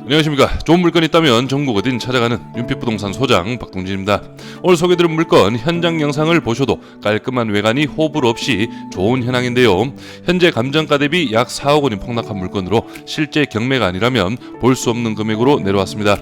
안녕하십니까. 좋은 물건이 있다면 전국 어딘 찾아가는 윤빛부동산 소장 박동진입니다. 오늘 소개드린 물건 현장 영상을 보셔도 깔끔한 외관이 호불호 없이 좋은 현황인데요. 현재 감정가 대비 약 4억 원이 폭락한 물건으로 실제 경매가 아니라면 볼 수 없는 금액으로 내려왔습니다.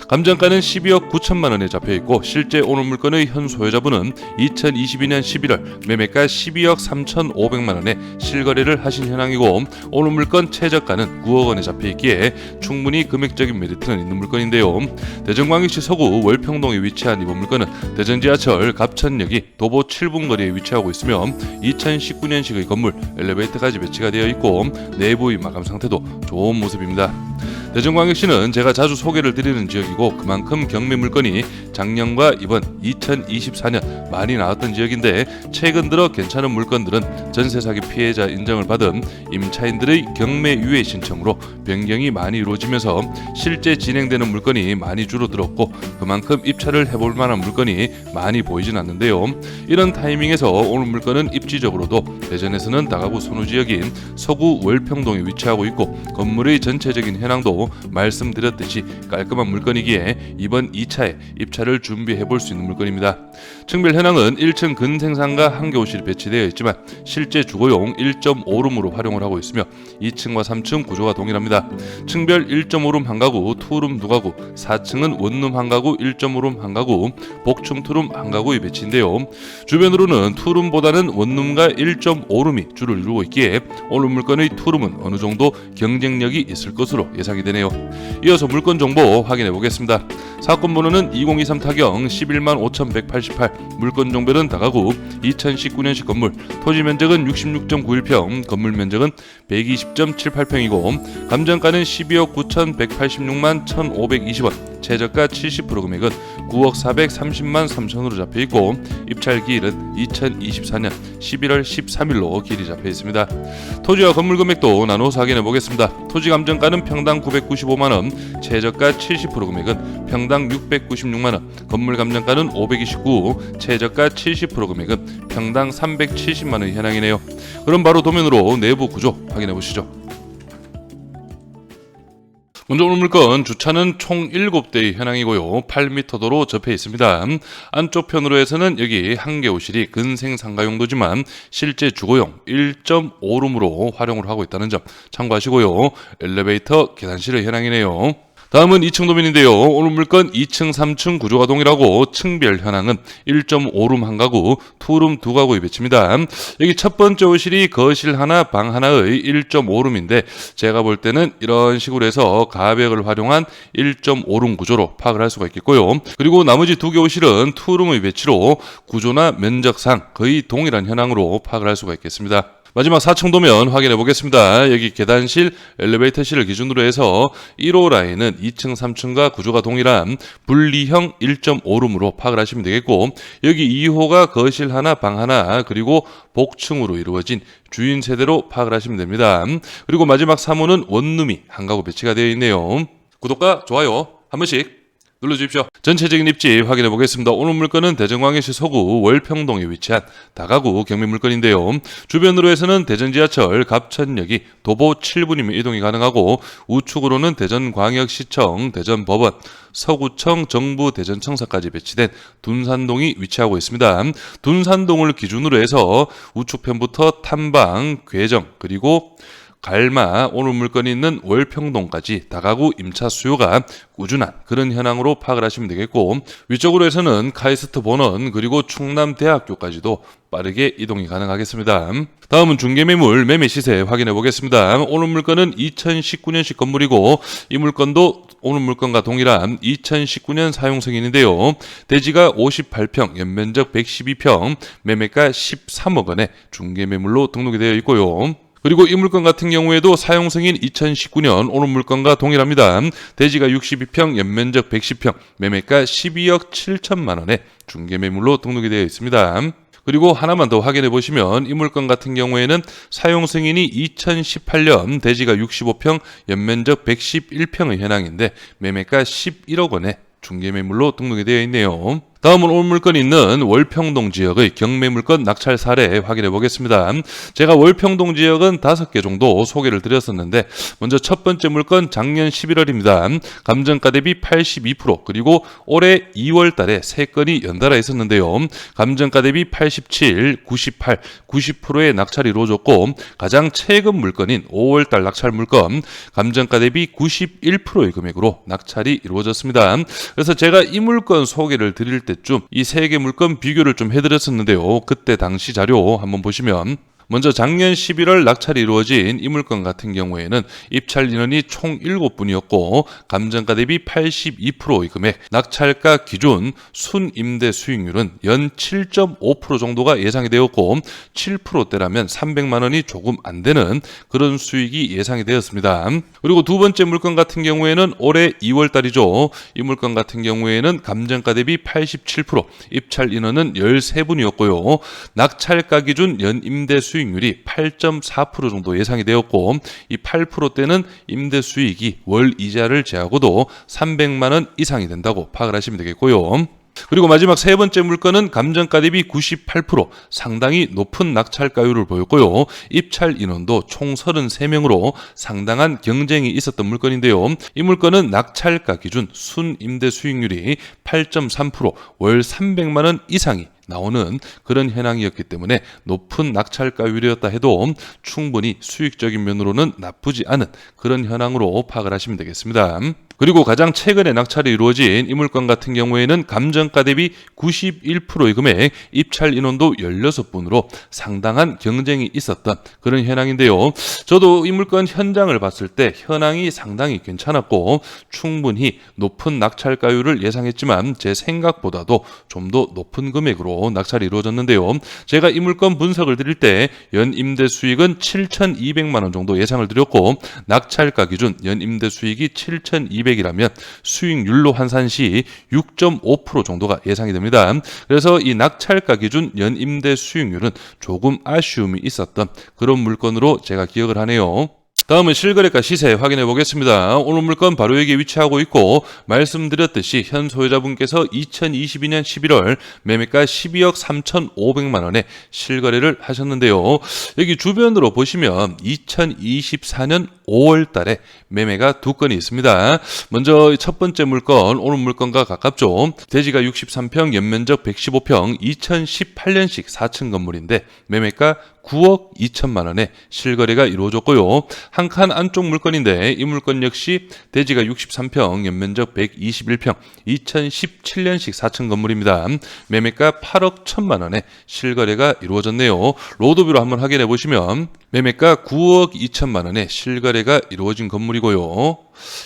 감정가는 12억 9천만 원에 잡혀있고 실제 오늘 물건의 현 소유자분은 2022년 11월 매매가 12억 3,500만 원에 실거래를 하신 현황이고 오늘 물건 최저가는 9억 원에 잡혀있기에 충분히 금액적인 메리트는 있는 물건인데요. 대전광역시 서구 월평동에 위치한 이번 물건은 대전 지하철 갑천역이 도보 7분 거리에 위치하고 있으며 2019년식의 건물 엘리베이터까지 배치가 되어 있고 내부의 마감 상태도 좋은 모습입니다. 대전광역시는 제가 자주 소개를 드리는 지역이고 그만큼 경매 물건이 작년과 이번 2024년 많이 나왔던 지역인데 최근 들어 괜찮은 물건들은 전세 사기 피해자 인정을 받은 임차인들의 경매 유예 신청으로 변경이 많이 이루어지면서 실제 진행되는 물건이 많이 줄어들었고 그만큼 입찰을 해볼 만한 물건이 많이 보이진 않는데요. 이런 타이밍에서 오늘 물건은 입지적으로도 대전에서는 다가구 선호지역인 서구 월평동에 위치하고 있고 건물의 전체적인 현황도 말씀드렸듯이 깔끔한 물건이기에 이번 2차에 입찰을 준비해볼 수 있는 물건입니다. 층별 현황은 1층 근생상가 한겨울실이 배치되어 있지만 실제 주거용 1.5룸으로 활용을 하고 있으며 2층과 3층 구조가 동일합니다. 층별 1.5룸 한 가구, 투룸 2가구, 4층은 원룸 한 가구, 1.5룸 한 가구, 복층 투룸 한 가구의 배치인데요. 주변으로는 투룸보다는 원룸과 1.5룸이 주를 이루고 있기에 오늘 물건의 투룸은 어느 정도 경쟁력이 있을 것으로 예상이 되네요. 이어서 물건 정보 확인해 보겠습니다. 사건 번호는 2023 타경 115,188, 물건 종별은 다가구 2019년식 건물, 토지 면적은 66.91평, 건물 면적은 120.78평이고 감정가는 12억 9,186만 1,520원, 최저가 70% 금액은 9억 430만 3천으로 잡혀있고 입찰 기일은 2024년 11월 13일로 기일이 잡혀있습니다. 토지와 건물 금액도 나눠서 확인해 보겠습니다. 토지 감정가는 평당 995만원, 최저가 70% 금액은 평당 696만원, 건물 감정가는 529, 최저가 70% 금액은 평당 370만원 현황이네요. 그럼 바로 도면으로 내부 구조 확인해 보시죠. 먼저 오늘 물건 주차는 총 7대의 현황이고요. 8m 도로 접해 있습니다. 안쪽 편으로 해서는 여기 한겨울실이 근생상가 용도지만 실제 주거용 1.5룸으로 활용을 하고 있다는 점 참고하시고요. 엘리베이터 계단실의 현황이네요. 다음은 2층 도면인데요. 오늘 물건 2층, 3층 구조가 동일하고 층별 현황은 1.5룸 한 가구, 투룸 2가구의 배치입니다. 여기 첫 번째 호실이 거실 하나, 방 하나의 1.5룸인데 제가 볼 때는 이런 식으로 해서 가벽을 활용한 1.5룸 구조로 파악을 할 수가 있겠고요. 그리고 나머지 두 개 호실은 투룸의 배치로 구조나 면적상 거의 동일한 현황으로 파악을 할 수가 있겠습니다. 마지막 4층 도면 확인해 보겠습니다. 여기 계단실, 엘리베이터실을 기준으로 해서 1호 라인은 2층, 3층과 구조가 동일한 분리형 1.5룸으로 파악을 하시면 되겠고 여기 2호가 거실 하나, 방 하나, 그리고 복층으로 이루어진 주인 세대로 파악을 하시면 됩니다. 그리고 마지막 3호는 원룸이 한 가구 배치가 되어 있네요. 구독과 좋아요 한 번씩 눌러주십시오. 전체적인 입지 확인해 보겠습니다. 오늘 물건은 대전광역시 서구 월평동에 위치한 다가구 경매 물건인데요. 주변으로 해서는 대전 지하철 갑천역이 도보 7분이면 이동이 가능하고 우측으로는 대전광역시청, 대전법원, 서구청, 정부 대전청사까지 배치된 둔산동이 위치하고 있습니다. 둔산동을 기준으로 해서 우측편부터 탐방, 괴정, 그리고 갈마, 오늘 물건이 있는 월평동까지 다가구 임차 수요가 꾸준한 그런 현황으로 파악을 하시면 되겠고 위쪽으로 해서는 카이스트 본원 그리고 충남대학교까지도 빠르게 이동이 가능하겠습니다. 다음은 중개매물 매매 시세 확인해 보겠습니다. 오늘 물건은 2019년식 건물이고 이 물건도 오늘 물건과 동일한 2019년 사용 승인인데요. 대지가 58평, 연면적 112평, 매매가 13억 원에 중개매물로 등록이 되어 있고요. 그리고 이 물건 같은 경우에도 사용 승인 2019년 오늘 물건과 동일합니다. 대지가 62평, 연면적 110평, 매매가 12억 7천만 원에 중개매물로 등록이 되어 있습니다. 그리고 하나만 더 확인해 보시면 이 물건 같은 경우에는 사용 승인이 2018년 대지가 65평, 연면적 111평의 현황인데 매매가 11억 원에 중개매물로 등록이 되어 있네요. 다음은 오늘 물건이 있는 월평동 지역의 경매 물건 낙찰 사례 확인해 보겠습니다. 제가 월평동 지역은 5개 정도 소개를 드렸었는데 먼저 첫 번째 물건 작년 11월입니다. 감정가 대비 82% 그리고 올해 2월 달에 3건이 연달아 있었는데요. 감정가 대비 87, 98, 90%의 낙찰이 이루어졌고 가장 최근 물건인 5월 달 낙찰 물건 감정가 대비 91%의 금액으로 낙찰이 이루어졌습니다. 그래서 제가 이 물건 소개를 드릴 때쯤 이 세 개 물건 비교를 좀 해드렸었는데요. 그때 당시 자료 한번 보시면 먼저 작년 11월 낙찰이 이루어진 이 물건 같은 경우에는 입찰 인원이 총 7분이었고 감정가 대비 82%의 금액, 낙찰가 기준 순임대 수익률은 연 7.5% 정도가 예상이 되었고 7%대라면 300만 원이 조금 안 되는 그런 수익이 예상이 되었습니다. 그리고 두 번째 물건 같은 경우에는 올해 2월 달이죠. 이 물건 같은 경우에는 감정가 대비 87%, 입찰 인원은 13분이었고요. 낙찰가 기준 연임대 수익률이 8.4% 정도 예상이 되었고 이 8%대는 임대 수익이 월 이자를 제하고도 300만 원 이상이 된다고 파악을 하시면 되겠고요. 그리고 마지막 세 번째 물건은 감정가 대비 98% 상당히 높은 낙찰가율을 보였고요. 입찰 인원도 총 33명으로 상당한 경쟁이 있었던 물건인데요. 이 물건은 낙찰가 기준 순임대 수익률이 8.3%, 월 300만 원 이상이 나오는 그런 현황이었기 때문에 높은 낙찰가율이었다 해도 충분히 수익적인 면으로는 나쁘지 않은 그런 현황으로 파악을 하시면 되겠습니다. 그리고 가장 최근에 낙찰이 이루어진 이 물건 같은 경우에는 감정가 대비 91%의 금액, 입찰 인원도 16분으로 상당한 경쟁이 있었던 그런 현황인데요. 저도 이 물건 현장을 봤을 때 현황이 상당히 괜찮았고 충분히 높은 낙찰가율을 예상했지만 제 생각보다도 좀 더 높은 금액으로 낙찰이 이루어졌는데요. 제가 이 물건 분석을 드릴 때 연임대 수익은 7,200만 원 정도 예상을 드렸고 낙찰가 기준 연임대 수익이 7,200이라면 수익률로 환산 시 6.5% 정도가 예상이 됩니다. 그래서 이 낙찰가 기준 연임대 수익률은 조금 아쉬움이 있었던 그런 물건으로 제가 기억을 하네요. 다음은 실거래가 시세 확인해 보겠습니다. 오늘 물건 바로 여기에 위치하고 있고 말씀드렸듯이 현 소유자분께서 2022년 11월 매매가 12억 3,500만 원에 실거래를 하셨는데요. 여기 주변으로 보시면 2024년 5월 달에 매매가 2건이 있습니다. 먼저 첫 번째 물건, 오늘 물건과 가깝죠. 대지가 63평, 연면적 115평, 2018년식 4층 건물인데 매매가 9억 2천만 원에 실거래가 이루어졌고요. 한 칸 안쪽 물건인데 이 물건 역시 대지가 63평, 연면적 121평, 2017년식 4층 건물입니다. 매매가 8억 1천만 원에 실거래가 이루어졌네요. 로드뷰로 한번 확인해 보시면 매매가 9억 2천만 원에 실거래가 이루어진 건물이고요.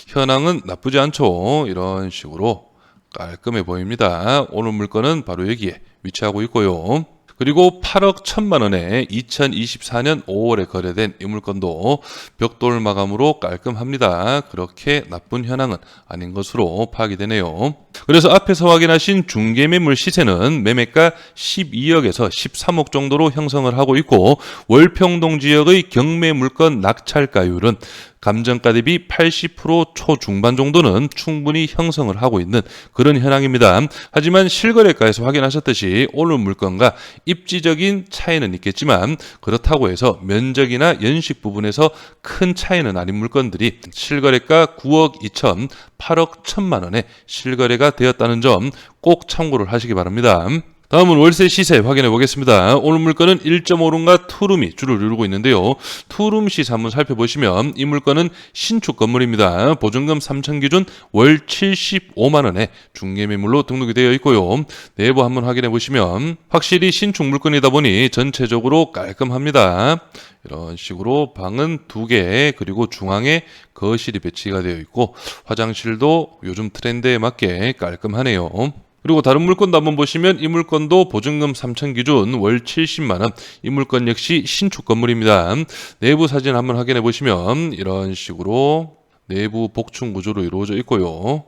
현황은 나쁘지 않죠. 이런 식으로 깔끔해 보입니다. 오늘 물건은 바로 여기에 위치하고 있고요. 그리고 8억 1천만 원에 2024년 5월에 거래된 이 물건도 벽돌 마감으로 깔끔합니다. 그렇게 나쁜 현황은 아닌 것으로 파악이 되네요. 그래서 앞에서 확인하신 중개매물 시세는 매매가 12억에서 13억 정도로 형성을 하고 있고 월평동 지역의 경매 물건 낙찰가율은 감정가 대비 80% 초중반 정도는 충분히 형성을 하고 있는 그런 현황입니다. 하지만 실거래가에서 확인하셨듯이 오늘 물건과 입지적인 차이는 있겠지만 그렇다고 해서 면적이나 연식 부분에서 큰 차이는 아닌 물건들이 실거래가 9억 2천, 8억 1천만 원에 실거래가 되었다는 점 꼭 참고를 하시기 바랍니다. 다음은 월세 시세 확인해 보겠습니다. 오늘 물건은 1.5룸과 투룸이 주를 이루고 있는데요. 투룸 시세 한번 살펴보시면 이 물건은 신축 건물입니다. 보증금 3천 기준 월 75만 원에 중개매물로 등록이 되어 있고요. 내부 한번 확인해 보시면 확실히 신축 물건이다 보니 전체적으로 깔끔합니다. 이런 식으로 방은 2개 그리고 중앙에 거실이 배치가 되어 있고 화장실도 요즘 트렌드에 맞게 깔끔하네요. 그리고 다른 물건도 한번 보시면 이 물건도 보증금 3천 기준 월 70만 원. 이 물건 역시 신축 건물입니다. 내부 사진 한번 확인해 보시면 이런 식으로 내부 복층 구조로 이루어져 있고요.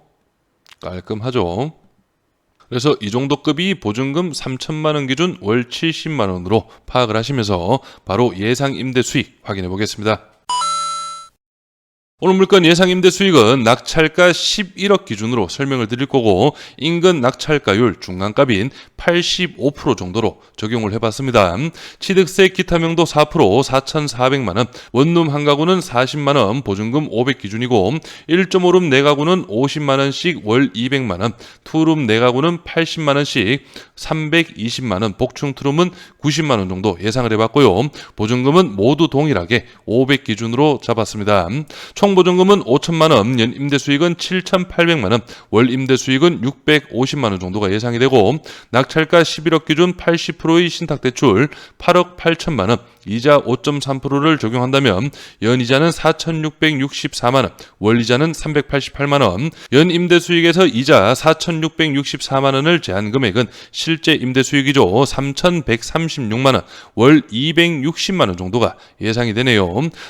깔끔하죠. 그래서 이 정도 급이 보증금 3천만 원 기준 월 70만 원으로 파악을 하시면서 바로 예상 임대 수익 확인해 보겠습니다. 오늘 물건 예상 임대 수익은 낙찰가 11억 기준으로 설명을 드릴 거고 인근 낙찰가율 중간값인 85% 정도로 적용을 해봤습니다. 취득세 기타명도 4% 4,400만 원, 원룸 한 가구는 40만 원, 보증금 500 기준이고 1.5룸 4가구는 50만 원씩 월 200만 원, 투룸 4가구는 80만 원씩 320만 원, 복층 투룸은 90만 원 정도 예상을 해봤고요. 보증금은 모두 동일하게 500 기준으로 잡았습니다. 총 보증금은 5천만 원, 연 임대 수익은 7,800만 원, 월 임대 수익은 650만 원 정도가 예상이 되고 낙찰가 11억 기준 80%의 신탁 대출 8억 8천만 원, 이자 5.3%를 적용한다면 연이자는 4,664만 원, 월이자는 388만 원, 연 임대 수익에서 이자 4,664만 원을 제한 금액은 실제 임대 수익이죠. 3,136만 원, 월 260만 원 정도가 예상이 되네요.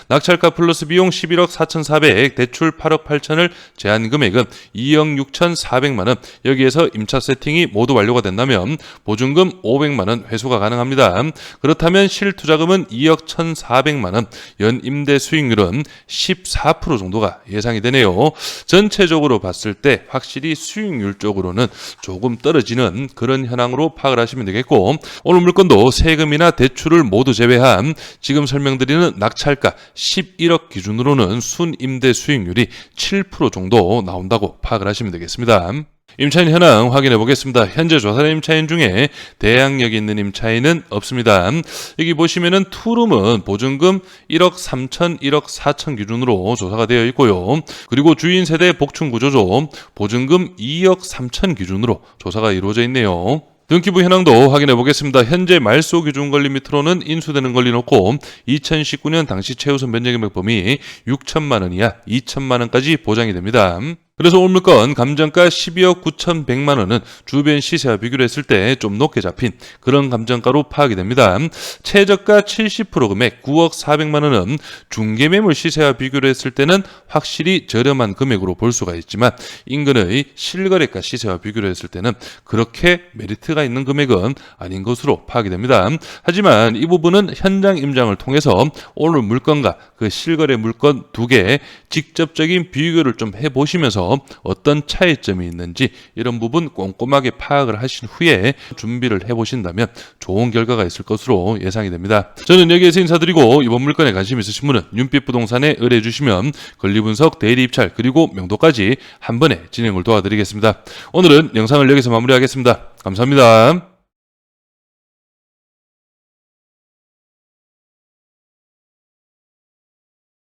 낙찰가 플러스 비용 11억 4,400, 대출 8억 8천을 제한 금액은 2억 6,400만 원, 여기에서 임차 세팅이 모두 완료가 된다면 보증금 500만 원 회수가 가능합니다. 그렇다면 실투자금은 2억 1,400만 원, 연 임대 수익률은 14% 정도가 예상이 되네요. 전체적으로 봤을 때 확실히 수익률 쪽으로는 조금 떨어지는 그런 현황으로 파악을 하시면 되겠고 오늘 물건도 세금이나 대출을 모두 제외한 지금 설명드리는 낙찰가 11억 기준으로는 순임대 수익률이 7% 정도 나온다고 파악을 하시면 되겠습니다. 임차인 현황 확인해 보겠습니다. 현재 조사된 임차인 중에 대항력이 있는 임차인은 없습니다. 여기 보시면은 투룸은 보증금 1억 3천, 1억 4천 기준으로 조사가 되어 있고요. 그리고 주인 세대 복층 구조죠. 보증금 2억 3천 기준으로 조사가 이루어져 있네요. 등기부 현황도 확인해 보겠습니다. 현재 말소 기준 권리 밑으로는 인수되는 권리 놓고 2019년 당시 최우선 변제금액 범위 6천만 원 이하 2천만 원까지 보장이 됩니다. 그래서 오늘 물건 감정가 12억 9,100만 원은 주변 시세와 비교를 했을 때 좀 높게 잡힌 그런 감정가로 파악이 됩니다. 최저가 70% 금액 9억 400만 원은 중개매물 시세와 비교를 했을 때는 확실히 저렴한 금액으로 볼 수가 있지만 인근의 실거래가 시세와 비교를 했을 때는 그렇게 메리트가 있는 금액은 아닌 것으로 파악이 됩니다. 하지만 이 부분은 현장 임장을 통해서 오늘 물건과 그 실거래 물건 두 개 직접적인 비교를 좀 해보시면서 어떤 차이점이 있는지 이런 부분 꼼꼼하게 파악을 하신 후에 준비를 해보신다면 좋은 결과가 있을 것으로 예상이 됩니다. 저는 여기에서 인사드리고 이번 물건에 관심 있으신 분은 윤빛부동산에 의뢰해 주시면 권리분석, 대리 입찰 그리고 명도까지 한 번에 진행을 도와드리겠습니다. 오늘은 영상을 여기서 마무리하겠습니다. 감사합니다.